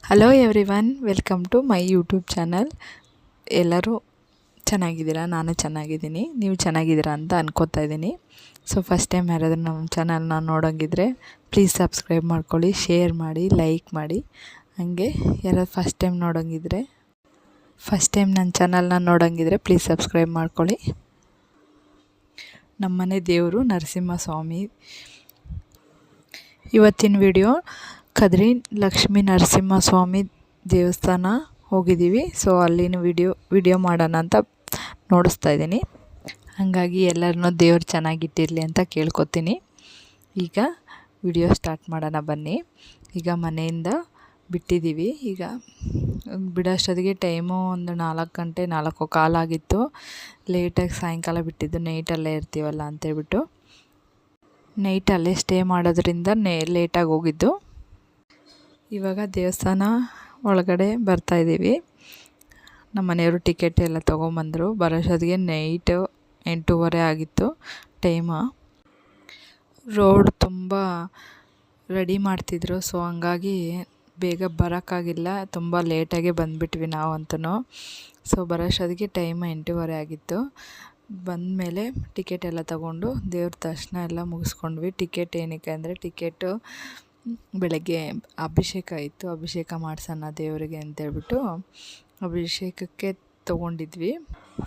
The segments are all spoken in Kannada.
Hello everyone, welcome to my YouTube channel. ಎಲ್ಲರೂ ಚೆನ್ನಾಗಿದ್ದೀರಾ? ನಾನು ಚೆನ್ನಾಗಿದ್ದೀನಿ. ನೀವು ಚೆನ್ನಾಗಿದ್ದೀರಾ ಅಂತ ಅನ್ಕೋತಾ ಇದ್ದೀನಿ. ಸೊ ಫಸ್ಟ್ ಟೈಮ್ ಯಾರಾದರೂ ನಮ್ಮ ಚಾನಲ್ನ ನೋಡೋಂಗಿದ್ರೆ ಪ್ಲೀಸ್ ಸಬ್ಸ್ಕ್ರೈಬ್ ಮಾಡ್ಕೊಳ್ಳಿ, ಶೇರ್ ಮಾಡಿ, ಲೈಕ್ ಮಾಡಿ. ಹಾಗೆ ಯಾರಾದ್ರು ಫಸ್ಟ್ ಟೈಮ್ ನನ್ನ ಚಾನಲ್ನ ನೋಡೋಂಗಿದ್ರೆ ಪ್ಲೀಸ್ ಸಬ್ಸ್ಕ್ರೈಬ್ ಮಾಡ್ಕೊಳ್ಳಿ. ನಮ್ಮನೆ ದೇವರು ನರಸಿಂಹಸ್ವಾಮಿ. ಇವತ್ತಿನ ವಿಡಿಯೋ ಕದ್ರಿ ಲಕ್ಷ್ಮೀ ನರಸಿಂಹಸ್ವಾಮಿ ದೇವಸ್ಥಾನ ಹೋಗಿದ್ದೀವಿ. ಸೊ ಅಲ್ಲಿನ ವಿಡಿಯೋ ಮಾಡೋಣ ಅಂತ ನೋಡಿಸ್ತಾ ಇದ್ದೀನಿ. ಹಾಗಾಗಿ ಎಲ್ಲರನ್ನೂ ದೇವ್ರು ಚೆನ್ನಾಗಿಟ್ಟಿರಲಿ ಅಂತ ಕೇಳ್ಕೊತೀನಿ. ಈಗ ವಿಡಿಯೋ ಸ್ಟಾರ್ಟ್ ಮಾಡೋಣ ಬನ್ನಿ. ಈಗ ಮನೆಯಿಂದ ಬಿಟ್ಟಿದ್ದೀವಿ. ಈಗ ಬಿಡೋಷ್ಟೊತ್ತಿಗೆ ಟೈಮು ಒಂದು 4 ಗಂಟೆ 4:15 ಆಗಿತ್ತು. ಲೇಟಾಗಿ ಸಾಯಂಕಾಲ ಬಿಟ್ಟಿದ್ದು, ನೈಟಲ್ಲೇ ಇರ್ತೀವಲ್ಲ ಅಂತೇಳ್ಬಿಟ್ಟು ನೈಟ್ ಅಲ್ಲೇ ಸ್ಟೇ ಮಾಡೋದ್ರಿಂದ ಲೇಟಾಗಿ ಹೋಗಿದ್ದು. ಇವಾಗ ದೇವಸ್ಥಾನ ಒಳಗಡೆ ಬರ್ತಾಯಿದ್ದೀವಿ. ನಮ್ಮ ಮನೆಯವರು ಟಿಕೆಟ್ ಎಲ್ಲ ತೊಗೊಂಬಂದರು. ಬರೋಷ್ಟೊತ್ತಿಗೆ ನೈಟ್ 8:30 ಆಗಿತ್ತು ಟೈಮು. ರೋಡ್ ತುಂಬ ರೆಡಿ ಮಾಡ್ತಿದ್ರು. ಸೊ ಹಂಗಾಗಿ ಬೇಗ ಬರೋಕ್ಕಾಗಿಲ್ಲ, ತುಂಬ ಲೇಟಾಗೆ ಬಂದುಬಿಟ್ವಿ ನಾವಂತೂ. ಸೊ ಬರೋಷ್ಟೊತ್ತಿಗೆ ಟೈಮ್ 8:30 ಆಗಿತ್ತು. ಬಂದಮೇಲೆ ಟಿಕೆಟ್ ಎಲ್ಲ ತೊಗೊಂಡು ದೇವ್ರ ದರ್ಶನ ಎಲ್ಲ ಮುಗಿಸ್ಕೊಂಡ್ವಿ. ಟಿಕೆಟ್ ಏನಕ್ಕೆ ಅಂದರೆ ಟಿಕೆಟು ಬೆಳಗ್ಗೆ ಅಭಿಷೇಕ ಇತ್ತು, ಅಭಿಷೇಕ ಮಾಡಿಸೋಣ ದೇವರಿಗೆ ಅಂತೇಳ್ಬಿಟ್ಟು ಅಭಿಷೇಕಕ್ಕೆ ತೊಗೊಂಡಿದ್ವಿ.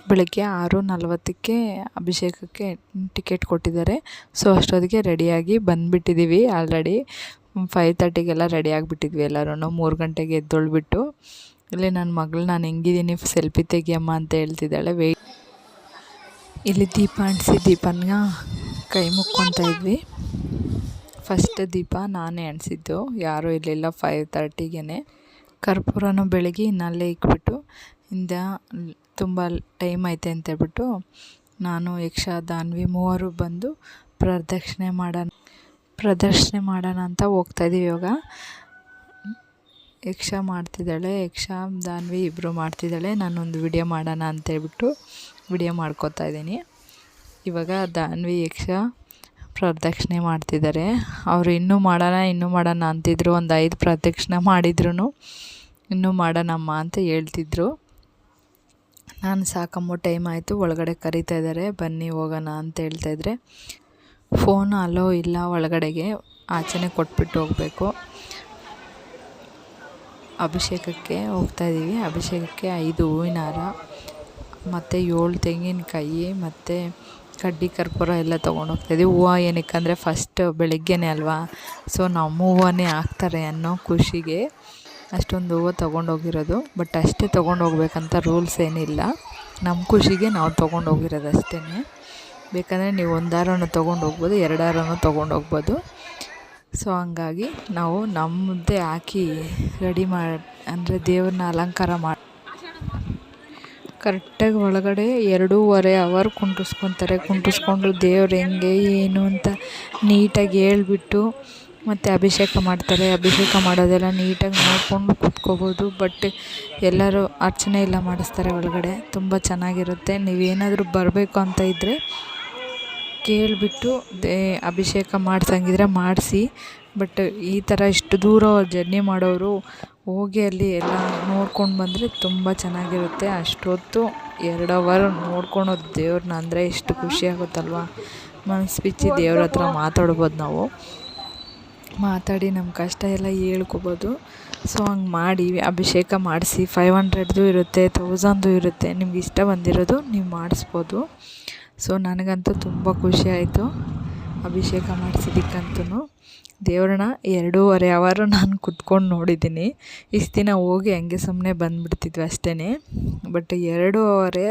ಬೆಳಗ್ಗೆ 6:40ಕ್ಕೆ ಅಭಿಷೇಕಕ್ಕೆ ಟಿಕೆಟ್ ಕೊಟ್ಟಿದ್ದಾರೆ. ಸೊ ಅಷ್ಟೊತ್ತಿಗೆ ರೆಡಿಯಾಗಿ ಬಂದುಬಿಟ್ಟಿದ್ದೀವಿ. ಆಲ್ರೆಡಿ 5:30ಗೆಲ್ಲ ರೆಡಿ ಆಗಿಬಿಟ್ಟಿದ್ವಿ ಎಲ್ಲರೂ. 3 ಗಂಟೆಗೆ ಎದ್ದೊಳ್ಬಿಟ್ಟು ಇಲ್ಲಿ ನನ್ನ ಮಗಳು ನಾನು ಹೆಂಗಿದ್ದೀನಿ ಸೆಲ್ಫಿ ತೆಗಿಯಮ್ಮ ಅಂತ ಹೇಳ್ತಿದ್ದಾಳೆ. ಇಲ್ಲಿ ದೀಪ ಅಂಟಿಸಿ ದೀಪನ ಕೈ ಮುಕ್ಕೊತಾ ಇದ್ವಿ. ಫಸ್ಟ್ ದೀಪ ನಾನೇ ಅಂಟಿಸಿದ್ದು, ಯಾರೂ ಇರಲಿಲ್ಲ 5:30ಗೆ. ಕರ್ಪೂರನೂ ಬೆಳಗ್ಗೆ ಇನ್ನಲ್ಲೇ ಇಕ್ಬಿಟ್ಟು ತುಂಬ ಟೈಮ್ ಐತೆ ಅಂತೇಳ್ಬಿಟ್ಟು ನಾನು, ಯಕ್ಷ, ದಾನ್ವಿ ಮೂವರು ಬಂದು ಪ್ರದಕ್ಷಿಣೆ ಮಾಡೋಣ ಅಂತ ಹೋಗ್ತಾಯಿದ್ದೀವಿ. ಇವಾಗ ಯಕ್ಷ ಮಾಡ್ತಿದ್ದಾಳೆ, ಯಕ್ಷ ದಾನ್ವಿ ಇಬ್ಬರು ಮಾಡ್ತಿದ್ದಾಳೆ. ನಾನೊಂದು ವಿಡಿಯೋ ಮಾಡೋಣ ಅಂತೇಳ್ಬಿಟ್ಟು ವಿಡಿಯೋ ಮಾಡ್ಕೋತಾ ಇದ್ದೀನಿ. ಇವಾಗ ದಾನ್ವಿ ಯಕ್ಷ ಪ್ರದಕ್ಷಿಣೆ ಮಾಡ್ತಿದ್ದಾರೆ. ಅವರು ಇನ್ನೂ ಮಾಡೋಣ ಅಂತಿದ್ರು. ಒಂದು 5 ಪ್ರದಕ್ಷಿಣೆ ಮಾಡಿದ್ರು ಇನ್ನೂ ಮಾಡೋಣಮ್ಮ ಅಂತ ಹೇಳ್ತಿದ್ರು. ನಾನು ಸಾಕಮ್ಮ ಟೈಮ್ ಆಯಿತು, ಒಳಗಡೆ ಕರಿತಾ ಇದ್ದಾರೆ, ಬನ್ನಿ ಹೋಗೋಣ ಅಂತ ಹೇಳ್ತಾಯಿದ್ರೆ. ಫೋನ್ ಅಲೋ ಇಲ್ಲ ಒಳಗಡೆಗೆ, ಆಚೆನೇ ಕೊಟ್ಬಿಟ್ಟು ಹೋಗಬೇಕು. ಅಭಿಷೇಕಕ್ಕೆ ಹೋಗ್ತಾಯಿದ್ದೀವಿ. ಅಭಿಷೇಕಕ್ಕೆ 5 ಹೂವಿನ ಹಾರ ಮತ್ತು 7 ತೆಂಗಿನಕಾಯಿ ಮತ್ತು ಕಡ್ಡಿ ಕರ್ಪೂರ ಎಲ್ಲ ತೊಗೊಂಡು ಹೋಗ್ತಾಯಿದ್ದೀವಿ. ಹೂವು ಏನಕ್ಕಂದರೆ ಫಸ್ಟ್ ಬೆಳಗ್ಗೆನೇ ಅಲ್ವಾ, ಸೊ ನಮ್ಮ ಹೂವನ್ನೇ ಹಾಕ್ತಾರೆ ಅನ್ನೋ ಖುಷಿಗೆ ಅಷ್ಟೊಂದು ಹೂವು ತೊಗೊಂಡೋಗಿರೋದು. ಬಟ್ ಅಷ್ಟೇ ತೊಗೊಂಡೋಗ್ಬೇಕಂತ ರೂಲ್ಸ್ ಏನಿಲ್ಲ, ನಮ್ಮ ಖುಷಿಗೆ ನಾವು ತೊಗೊಂಡೋಗಿರೋದು ಅಷ್ಟೇ. ಬೇಕಂದರೆ ನೀವು 1 ಹಾರನೂ ತೊಗೊಂಡೋಗ್ಬೋದು, 2 ಹಾರನೂ ತೊಗೊಂಡೋಗ್ಬೋದು. ಸೊ ಹಂಗಾಗಿ ನಾವು ನಮ್ಮದೇ ಹಾಕಿ ರೆಡಿ ಅಂದರೆ ದೇವ್ರನ್ನ ಅಲಂಕಾರ ಕರೆಕ್ಟಾಗಿ ಒಳಗಡೆ 2.5 ಅವರ್ ಕುಂಟಿಸ್ಕೊಂಡು ದೇವ್ರು ಹೆಂಗೆ ಏನು ಅಂತ ನೀಟಾಗಿ ಹೇಳ್ಬಿಟ್ಟು ಮತ್ತು ಅಭಿಷೇಕ ಮಾಡ್ತಾರೆ. ಅಭಿಷೇಕ ಮಾಡೋದೆಲ್ಲ ನೀಟಾಗಿ ನೋಡಿಕೊಂಡು ಕೂತ್ಕೋಬೋದು. ಬಟ್ ಎಲ್ಲರೂ ಅರ್ಚನೆ ಎಲ್ಲ ಮಾಡಿಸ್ತಾರೆ ಒಳಗಡೆ, ತುಂಬ ಚೆನ್ನಾಗಿರುತ್ತೆ. ನೀವೇನಾದರೂ ಬರಬೇಕು ಅಂತ ಇದ್ದರೆ ಕೇಳಿಬಿಟ್ಟು ಅಭಿಷೇಕ ಮಾಡ್ಸಂಗಿದ್ರೆ ಮಾಡಿಸಿ. ಬಟ್ ಈ ಥರ ಇಷ್ಟು ದೂರ ಜರ್ನಿ ಮಾಡೋರು ಹೋಗಿ ಅಲ್ಲಿ ಎಲ್ಲ ನೋಡ್ಕೊಂಡು ಬಂದರೆ ತುಂಬ ಚೆನ್ನಾಗಿರುತ್ತೆ. ಅಷ್ಟೊತ್ತು 2 ಅವರ್ ನೋಡ್ಕೊಳೋದು ದೇವ್ರನ್ನ ಅಂದರೆ ಎಷ್ಟು ಖುಷಿ ಆಗುತ್ತಲ್ವ. ಮನಸ್ಸು ಬಿಚ್ಚಿ ದೇವ್ರ ಹತ್ರ ಮಾತಾಡ್ಬೋದು, ನಾವು ಮಾತಾಡಿ ನಮ್ಮ ಕಷ್ಟ ಎಲ್ಲ ಹೇಳ್ಕೊಬೋದು. ಸೊ ಹಂಗೆ ಮಾಡಿ ಅಭಿಷೇಕ ಮಾಡಿಸಿ 500ದು ಇರುತ್ತೆ, 1000ದು ಇರುತ್ತೆ. ನಿಮ್ಗೆ ಇಷ್ಟ ಬಂದಿರೋದು ನೀವು ಮಾಡಿಸ್ಬೋದು. ಸೊ ನನಗಂತೂ ತುಂಬ ಖುಷಿ ಆಯಿತು ಅಭಿಷೇಕ ಮಾಡಿಸಿದ್ದಕ್ಕಂತೂ. ದೇವ್ರನ್ನ 2.5 ಅವರ್ ನಾನು ಕುತ್ಕೊಂಡು ನೋಡಿದ್ದೀನಿ. ಇಷ್ಟು ದಿನ ಹೋಗಿ ಹಂಗೆ ಸುಮ್ಮನೆ ಬಂದುಬಿಡ್ತಿದ್ವಿ ಅಷ್ಟೇ. ಬಟ್ 2 ಅವರೇ.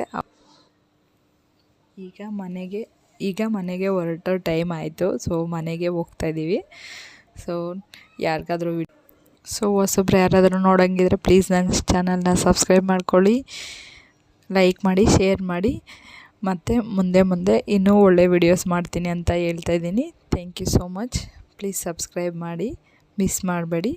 ಈಗ ಮನೆಗೆ ಹೊರಟೋ ಟೈಮ್ ಆಯಿತು. ಸೊ ಮನೆಗೆ ಹೋಗ್ತಾಯಿದ್ದೀವಿ. ಸೊ ಯಾರಿಗಾದ್ರೂ ಹೊಸಬ್ರು ಯಾರಾದರೂ ನೋಡೋಂಗಿದ್ರೆ ಪ್ಲೀಸ್ ನನ್ನ ಚಾನಲ್ನ ಸಬ್ಸ್ಕ್ರೈಬ್ ಮಾಡ್ಕೊಳ್ಳಿ, ಲೈಕ್ ಮಾಡಿ, ಶೇರ್ ಮಾಡಿ. ಮತ್ತು ಮುಂದೆ ಇನ್ನೂ ಒಳ್ಳೆ ವಿಡಿಯೋಸ್ ಮಾಡ್ತೀನಿ ಅಂತ ಹೇಳ್ತಾಯಿದ್ದೀನಿ. Thank you so much. Please subscribe ಮಾಡಿ, ಮಿಸ್ ಮಾಡಬೇಡಿ.